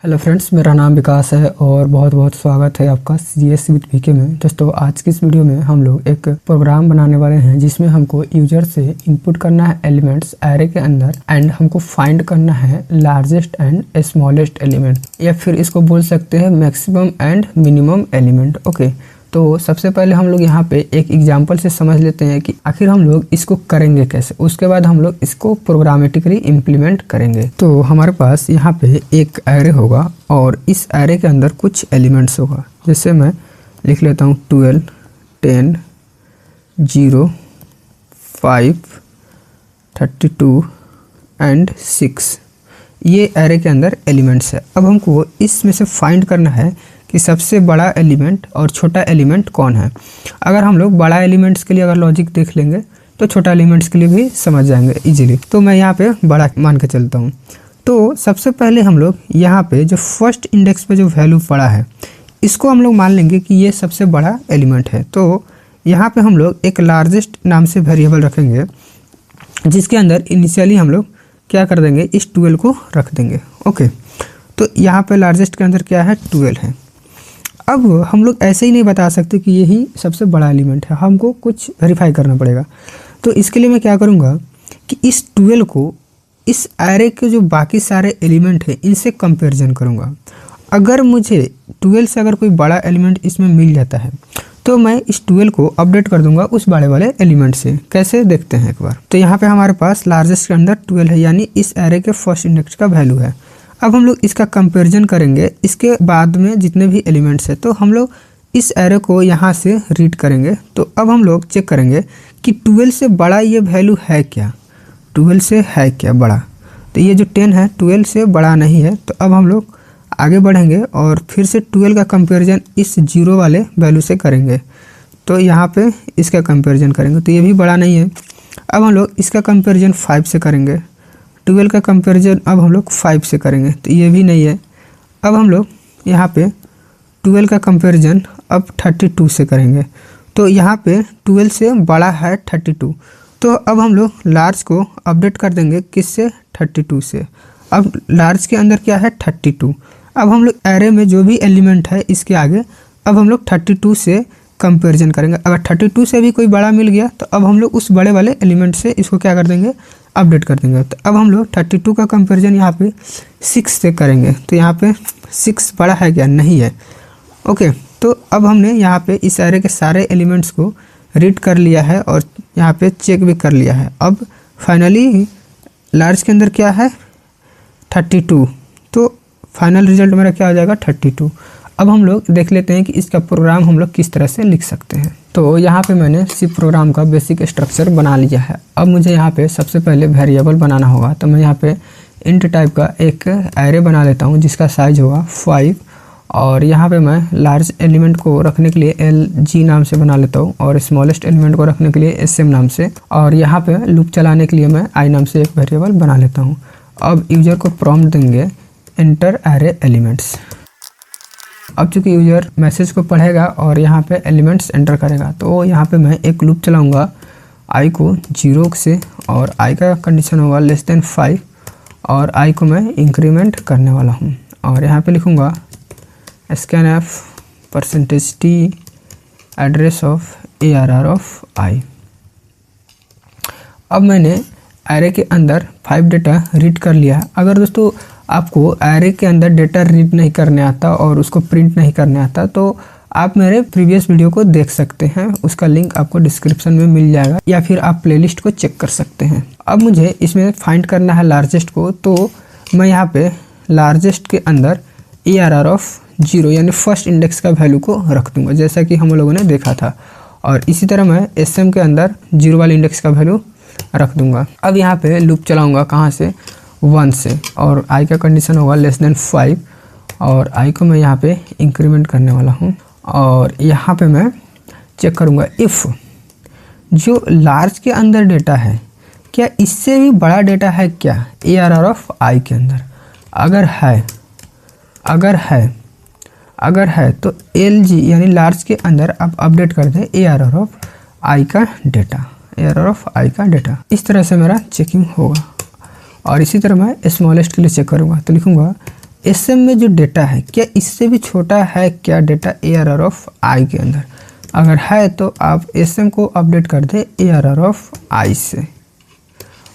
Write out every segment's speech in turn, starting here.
Hello friends, मेरा नाम विकास है और बहुत बहुत स्वागत है आपका CS विद VK में। दोस्तों, आज की इस वीडियो में हम लोग एक प्रोग्राम बनाने वाले हैं जिसमें हमको यूजर से इनपुट करना है एलिमेंट्स एरे के अंदर एंड हमको फाइंड करना है लार्जेस्ट एंड स्मॉलेस्ट एलिमेंट, या फिर इसको बोल सकते हैं maximum and minimum element. Okay, तो सबसे पहले हम लोग यहाँ पे एक एग्जांपल से समझ लेते हैं कि आखिर हम लोग इसको करेंगे कैसे। उसके बाद हम लोग इसको प्रोग्रामेटिकली इम्प्लीमेंट करेंगे। तो हमारे पास यहाँ पे एक एरे होगा और इस एरे के अंदर कुछ एलिमेंट्स होगा। जैसे मैं लिख लेता हूँ 12, 10, 0, 5, 32 एंड 6। ये एरे के अंदर एलिमेंट्स है। अब हमको इसमें से फाइंड करना है कि सबसे बड़ा एलिमेंट और छोटा एलिमेंट कौन है। अगर हम लोग बड़ा एलिमेंट्स के लिए अगर लॉजिक देख लेंगे तो छोटा एलिमेंट्स के लिए भी समझ जाएंगे इजीली। तो मैं यहाँ पे बड़ा मान के चलता हूँ। तो सबसे पहले हम लोग यहाँ पे जो फर्स्ट इंडेक्स पे जो वैल्यू पड़ा है इसको हम लोग मान लेंगे कि ये सबसे बड़ा एलिमेंट है। तो यहाँ पे हम लोग एक लार्जेस्ट नाम से वेरिएबल रखेंगे जिसके अंदर इनिशियली हम लोग क्या कर देंगे, इस 12 को रख देंगे। ओके, तो यहाँ पे लार्जेस्ट के अंदर क्या है, 12 है। अब हम लोग ऐसे ही नहीं बता सकते कि यही सबसे बड़ा एलिमेंट है, हमको कुछ वेरीफाई करना पड़ेगा। तो इसके लिए मैं क्या करूँगा कि इस 12 को इस एरे के जो बाकी सारे एलिमेंट हैं इनसे कंपैरिजन करूँगा। अगर मुझे 12 से अगर कोई बड़ा एलिमेंट इसमें मिल जाता है तो मैं इस 12 को अपडेट कर दूंगा उस बड़े वाले एलिमेंट से। कैसे देखते हैं एक बार। तो यहाँ पे हमारे पास लार्जेस्ट के अंदर 12 है, यानी इस एरे के फर्स्ट इंडेक्स का वैल्यू है। अब हम लोग इसका कंपैरिजन करेंगे इसके बाद में जितने भी एलिमेंट्स है। तो हम लोग इस एरे को यहाँ से रीड करेंगे। तो अब हम लोग चेक करेंगे कि 12 से बड़ा ये वैल्यू है क्या, 12 से है क्या बड़ा। तो ये जो 10 है 12 से बड़ा नहीं है। तो अब हम लोग आगे बढ़ेंगे और फिर से 12 का कंपैरिजन इस 0 वाले वैल्यू से करेंगे। तो यहाँ पे इसका कंपैरिजन करेंगे तो ये भी बड़ा नहीं है। अब हम लोग इसका कंपैरिजन 5 से करेंगे। 12 का कंपैरिजन अब हम लोग 5 से करेंगे तो ये भी नहीं है। अब हम लोग यहाँ पे 12 का कंपैरिजन अब 32 से करेंगे। तो यहाँ पे 12 से बड़ा है 32। तो अब हम लोग लार्ज को अपडेट कर देंगे किससे, 32 से। अब लार्ज के अंदर क्या है, 32। अब हम लोग एरे में जो भी एलिमेंट है इसके आगे अब हम लोग 32 से कंपैरिजन करेंगे। अगर 32 से भी कोई बड़ा मिल गया तो अब हम लोग उस बड़े वाले एलिमेंट से इसको क्या कर देंगे, अपडेट कर देंगे। तो अब हम लोग 32 का कंपैरिजन यहाँ पे 6 से करेंगे। तो यहाँ पे 6 बड़ा है क्या, नहीं है। ओके, तो अब हमने यहाँ पे इस एरे के सारे एलिमेंट्स को रीड कर लिया है और यहाँ पे चेक भी कर लिया है। अब फाइनली लार्ज के अंदर क्या है, 32। तो फाइनल रिजल्ट मेरा क्या हो जाएगा, 32। अब हम लोग देख लेते हैं कि इसका प्रोग्राम हम लोग किस तरह से लिख सकते हैं। तो यहाँ पे मैंने सी प्रोग्राम का बेसिक स्ट्रक्चर बना लिया है। अब मुझे यहाँ पे सबसे पहले वेरिएबल बनाना होगा। तो मैं यहाँ पे इंट टाइप का एक एरे बना लेता हूँ जिसका साइज होगा 5 और यहाँ पे मैं लार्ज एलिमेंट को रखने के लिए LG नाम से बना लेता हूँ और स्मॉलेस्ट एलिमेंट को रखने के लिए SM नाम से, और यहाँ पे लूप चलाने के लिए मैं I नाम से एक वेरिएबल बना लेता हूँ। अब यूजर को प्रॉम्प्ट देंगे एंटर एरे एलिमेंट्स। अब चूंकि यूजर मैसेज को पढ़ेगा और यहाँ पे एलिमेंट्स एंटर करेगा तो यहाँ पे मैं एक लूप चलाऊँगा I को 0 से, और I का कंडीशन होगा <5 और I को मैं इंक्रीमेंट करने वाला हूँ। और यहाँ पे लिखूँगा scanf %t address of ARR of I। अब मैंने एरे के अंदर 5 डेटा रीड कर लिया। अगर दोस्तों आपको एरे के अंदर डेटा रीड नहीं करने आता और उसको प्रिंट नहीं करने आता तो आप मेरे प्रीवियस वीडियो को देख सकते हैं, उसका लिंक आपको डिस्क्रिप्शन में मिल जाएगा, या फिर आप प्लेलिस्ट को चेक कर सकते हैं। अब मुझे इसमें फाइंड करना है लार्जेस्ट को। तो मैं यहाँ पे लार्जेस्ट के अंदर ARR ऑफ 0 यानी फर्स्ट इंडेक्स का वैल्यू को रख दूंगा जैसा कि हम लोगों ने देखा था, और इसी तरह मैं SM के अंदर 0 वाले इंडेक्स का वैल्यू रख दूंगा। अब यहाँ पे लूप चलाऊंगा कहाँ से, 1 से, और I का कंडीशन होगा <5 और I को मैं यहाँ पे इंक्रीमेंट करने वाला हूँ। और यहाँ पे मैं चेक करूँगा इफ़ जो लार्ज के अंदर डेटा है क्या इससे भी बड़ा डेटा है क्या ARR ऑफ I के अंदर। अगर है तो LG यानी लार्ज के अंदर आप अपडेट कर दें ARR ऑफ I का डेटा। इस तरह से मेरा चेकिंग होगा। और इसी तरह मैं स्मॉलेस्ट के लिए चेक करूँगा। तो लिखूँगा एसएम में जो डेटा है क्या इससे भी छोटा है क्या डेटा ARR ऑफ आई के अंदर? अगर है तो आप एसएम को अपडेट कर दें ARR ऑफ आई से।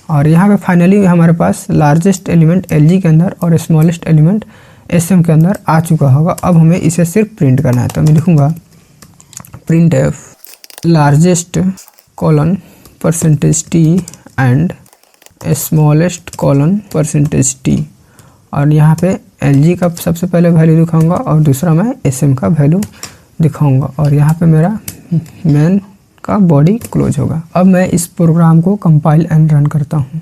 और यहाँ पे फाइनली हमारे पास लार्जेस्ट एलिमेंट LG के अंदर और स्मॉलेस्ट एलिमेंट SM के अंदर आ चुका होगा। अब हमें इसे सिर्फ प्रिंट करना है, तो मैं लिखूँगा print F largest colon %t and smallest colon %t। और यहाँ पे LG का सबसे पहले वैल्यू दिखाऊंगा और दूसरा मैं SM का वैल्यू दिखाऊंगा और यहाँ पे मेरा मेन का बॉडी क्लोज होगा। अब मैं इस प्रोग्राम को कंपाइल एंड रन करता हूँ।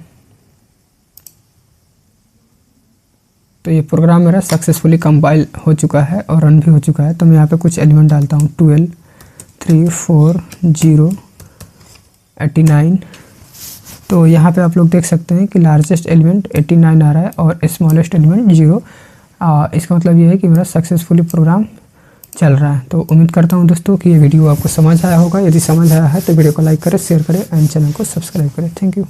तो ये प्रोग्राम मेरा सक्सेसफुली कंपाइल हो चुका है और रन भी हो चुका है। तो मैं यहाँ पे कुछ एलिमेंट डालता हूँ 12 3 4 0 89। तो यहाँ पे आप लोग देख सकते हैं कि लार्जेस्ट एलिमेंट 89 आ रहा है और स्मॉलेस्ट एलिमेंट 0। इसका मतलब ये है कि मेरा सक्सेसफुली प्रोग्राम चल रहा है। तो उम्मीद करता हूँ दोस्तों कि ये वीडियो आपको समझ आया होगा। यदि समझ आया है तो वीडियो को लाइक करें, शेयर करें एंड चैनल को सब्सक्राइब करें। Thank you.